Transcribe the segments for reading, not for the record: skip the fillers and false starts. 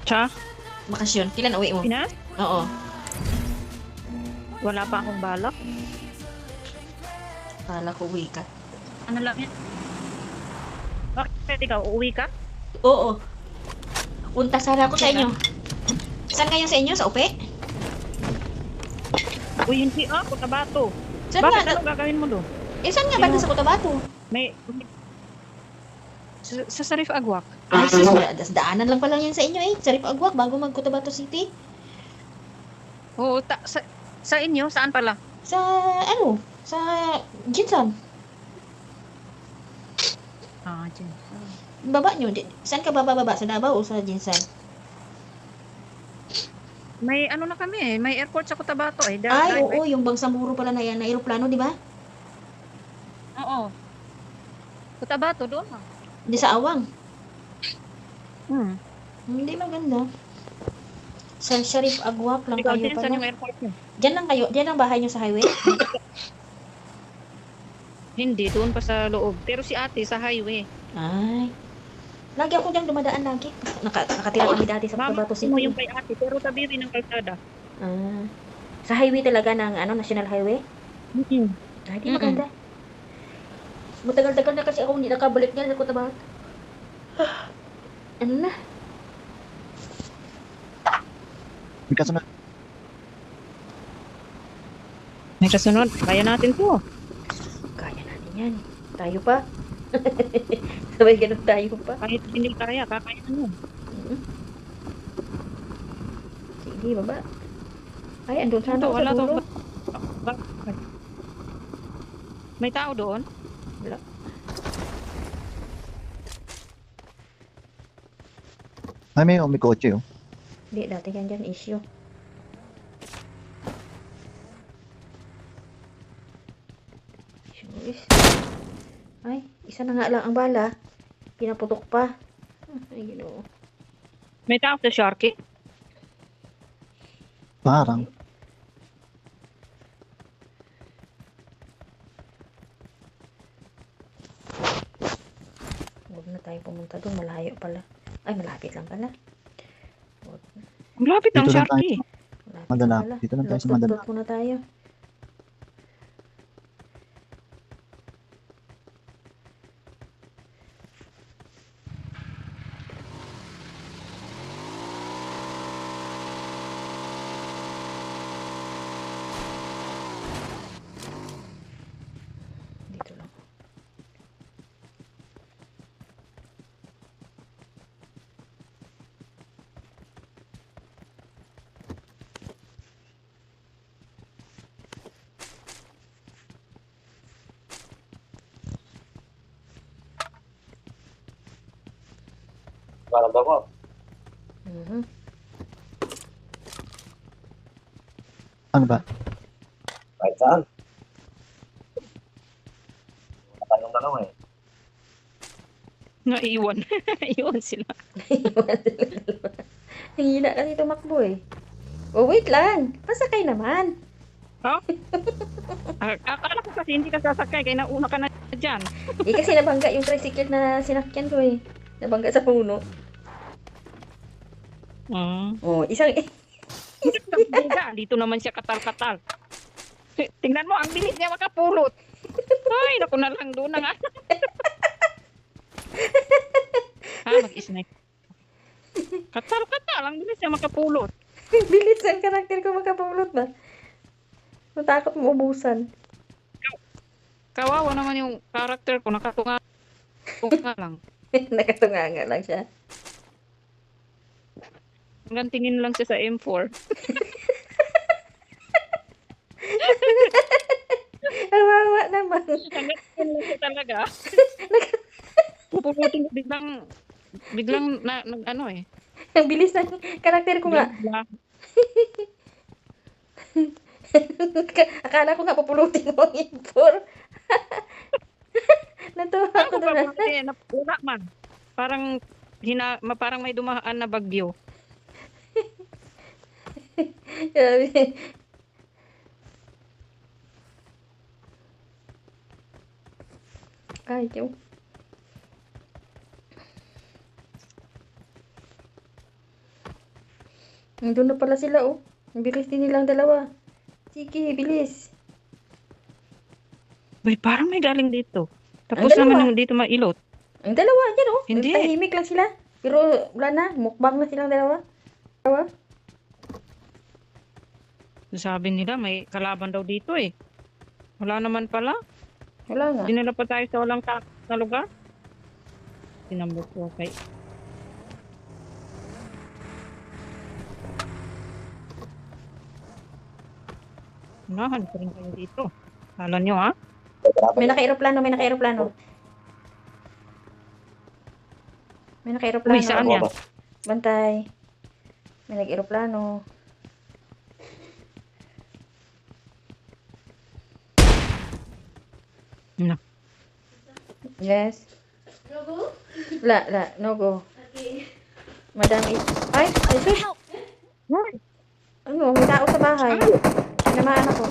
Siya? Bakasyon. Kailan uwi mo? Pinas? Oo. Wala pa akong balak. Kala ko uwi ka. Ano lang yan? Bakit ikaw? Uuwi ka? Oo. Punta sana ako sa inyo. Saan ngayon sa inyo? Sa upe? Uy, hindi ako, Cotabato. Saan Bakit nga? ano gagawin mo doon? Saan nga banda sa Cotabato? May... Sa Sarif Agwak. Ay, sus, daanan lang pala yan sa inyo eh. Sa Ripagwak, bago mag Cotabato City. Oo, sa inyo? Saan pala? Sa, ano? Sa Jinsan. Ah, dyan. Baba nyo. Saan ka bababa? Sa Davao o sa Jinsan? May ano na kami eh. May airport sa Cotabato eh. Ay, oo. Yung Bangsamoro pala na yan. Na aeroplano, di ba? Oo. Cotabato doon ah. Di sa Awang. Hindi maganda. Sa Sharif Agwak lang Ikaw kayo din, saan yung pala. airport nyo? Diyan lang kayo. Diyan ang bahay nyo sa highway? Hindi, doon pa sa loob. Pero si ate sa highway. Ay. Lagi ako dyan dumadaan lagi. Nakatira kami dati sa Mama, Cotabato mo City. yung kay ate, pero tabi rin ng kalsada. Ah. Sa highway talaga ng ano, National Highway? Ay, di maganda. Matagal-tagal na kasi ako hindi nakabalik niya sa Cotabato. Ano na? May kasunod. May kasunod, kaya natin to. Kaya natin yan. Tayo pa. Sabay ganun tayo pa. Kahit hindi kaya, kakayanan mo. Sige, baba. Ay, andun sana Ito, ako sa wala to. dulo. May tao doon? Wala. Ay, may kotse oh. Hindi, dati yan dyan issue. Sure. Ay, isa na nga lang ang bala. Pinaputok pa. Ay, ginoo. May tao sa Sharky? Parang. Huwag na tayo pumunta doon. Malayo pala. Ay, malapit lang pala. Ang lapit ng Dito lang Sharky. Malapit Madala. lang pala. Dito lang tayo sa Madala. Lot-lot muna tayo. Dito lang. Parang ba ko? Mhm. Ano ba? Kahit saan. Wala tayong dalawa eh. Naiwan. Iwan sila. Ang hina kasi tumakbo eh. Oh, wait lang. Pasakay naman. Oh? Akala ko kasi hindi ka sasakay, kaya nauna ka na dyan. Eh, kasi nabangga yung tricycle na sinakyan ko eh. Nabangga sa puno. Oh, isang... Bangga, dito naman siya katal-katal. Tingnan mo, ang bilis niya makapulot. Ay, naku na lang doon na nga. Mag-isnake. Katal-katal, ang bilis niya makapulot. Bilis ang karakter ko makapulot ba? Natakot mo ubusan. Kawawa naman yung karakter ko, nakatunga lang. Nakatunganga lang siya. Hanggang tingin lang siya sa M4. Awawa naman. Hanggang tingin lang siya talaga. Pupulutin ko biglang ano eh. Ang bilis ng karakter ko nga. Biglang- Akala ko nga pupulutin mo ang impor. Natuwa Ano ako ba doon. wala man. Parang may dumaan na bagyo. Grabe. Ay, yung... Nandun na pala sila, oh. Ang bilis din nilang dalawa. Sige, bilis. Uy, parang may galing dito. Ang Tapos dalawa. naman dito mailot. Ang dalawa, yan, oh. Hindi. Tahimik lang sila. Pero wala na. Mukbang na silang dalawa. Dalawa. Sabi nila may kalaban daw dito eh. Wala naman pala. Wala nga. Dinala pa tayo sa walang na lugar. Tinambok ko kay. Unahan ko rin kayo dito. Kala nyo ha? May naka-aeroplano, may naka-aeroplano. May naka-aeroplano. Uy, saan yan? Bantay. May nag-aeroplano. No. Yes. No go? La, no go. Okay. Madam is... Ay, sus! Ano, may tao sa bahay. Sinamaan ako.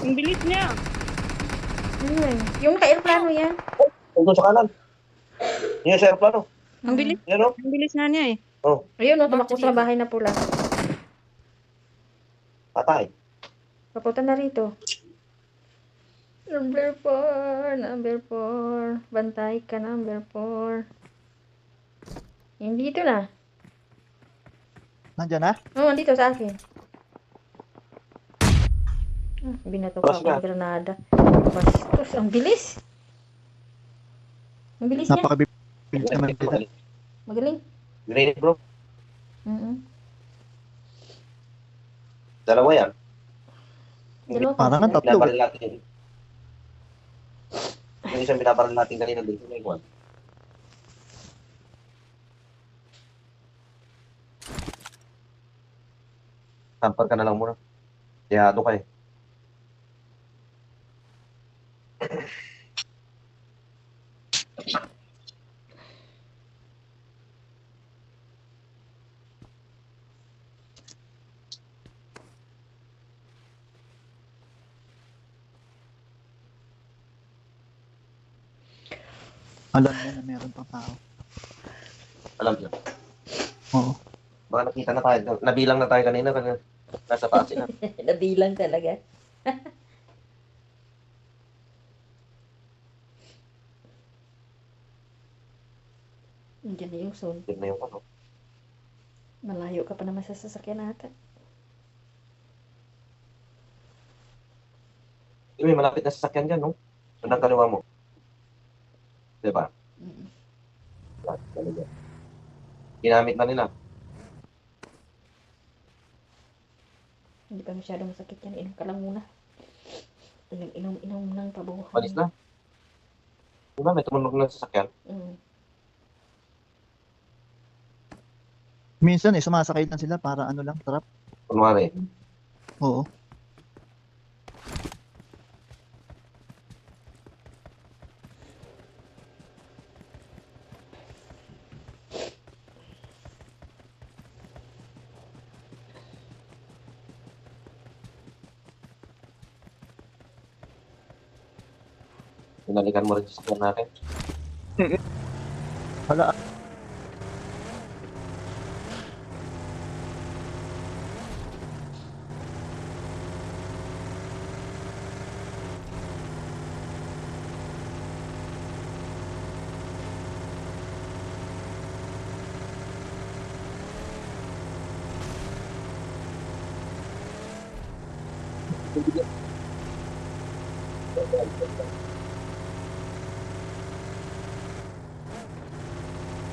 Ang bilis niya. Ano yun? Yung naka-aeroplano yan. Doon sa kanan. Yan sa aeroplano. Ang bilis. Yan o. Ang bilis nga niya eh. Oh, Ayun, no, tumakbo sa bahay na pula. patay. Papunta na rito. Number 4, number 4. Bantay ka, number 4. Hindi ito na. Nandyan na? Oo, dito sa akin. Binato ka Bas ako na. ng granada. Bastos, ang bilis. Ang bilis niya. Napakabilis naman kita. Magaling. Grenade bro. Dalawa yan. Dalawa pa Parang sila. ang tatlo. Binabaril natin. Yung isang binabaril natin kanina dito. May one. Tampar ka na lang muna. Tiyado ka eh. Alam mo na meron pang tao. Alam niyo. Oo. Baka nakita na tayo. Nabilang na tayo kanina. Nasa taas sila. Nabilang talaga. Diyan na yung zone. Yun na yung ano. Malayo ka pa naman sa sasakyan natin. May malapit na sasakyan dyan, no? Sundang kaliwa mo. Diba? Ginamit na nila. Hindi pa masyado masakit yan. Inom ka lang muna. Inom ng pabuhay. Palis na. Diba? May tumunog na sasakyan. Minsan sumasakay lang sila para ano lang, trap. Kunwari. Oo. Pinalikan mo rin sa sasakyan natin. Wala.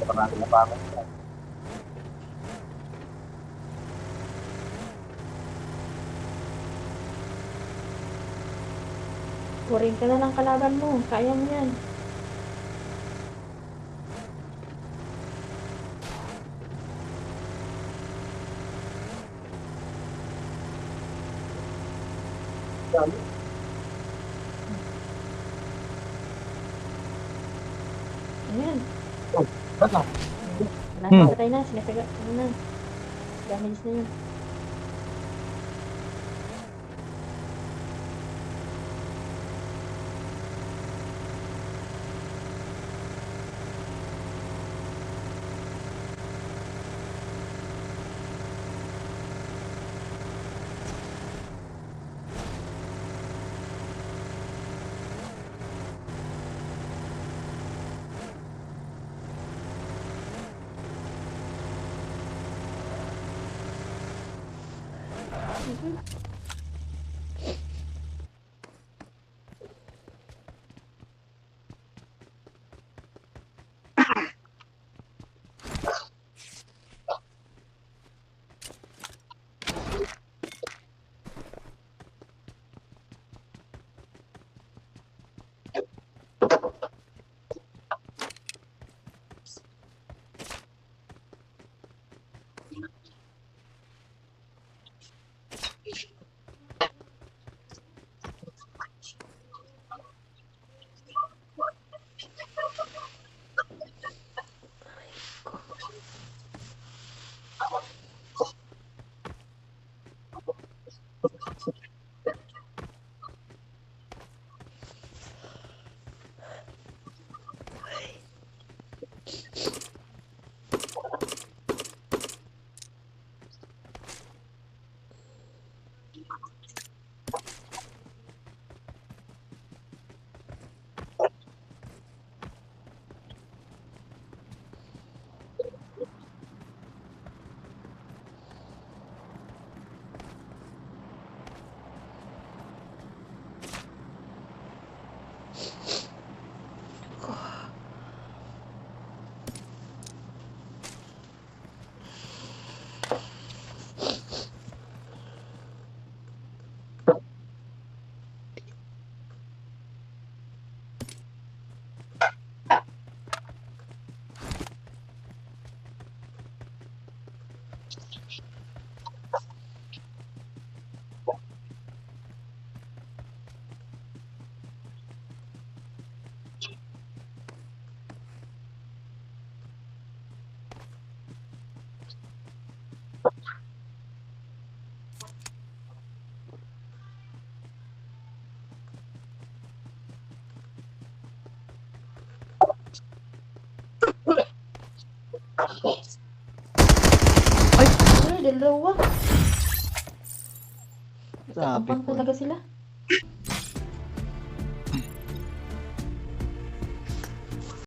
Marami na pa ako. Kuring ka na ng kalaban mo. Kaya mo yan. Ayan. Ba't na? Wala na, patay na. Sinasaga. Ano na. Damage na yun. Ay, dalawa. Sabi Kapang ko. talaga sila.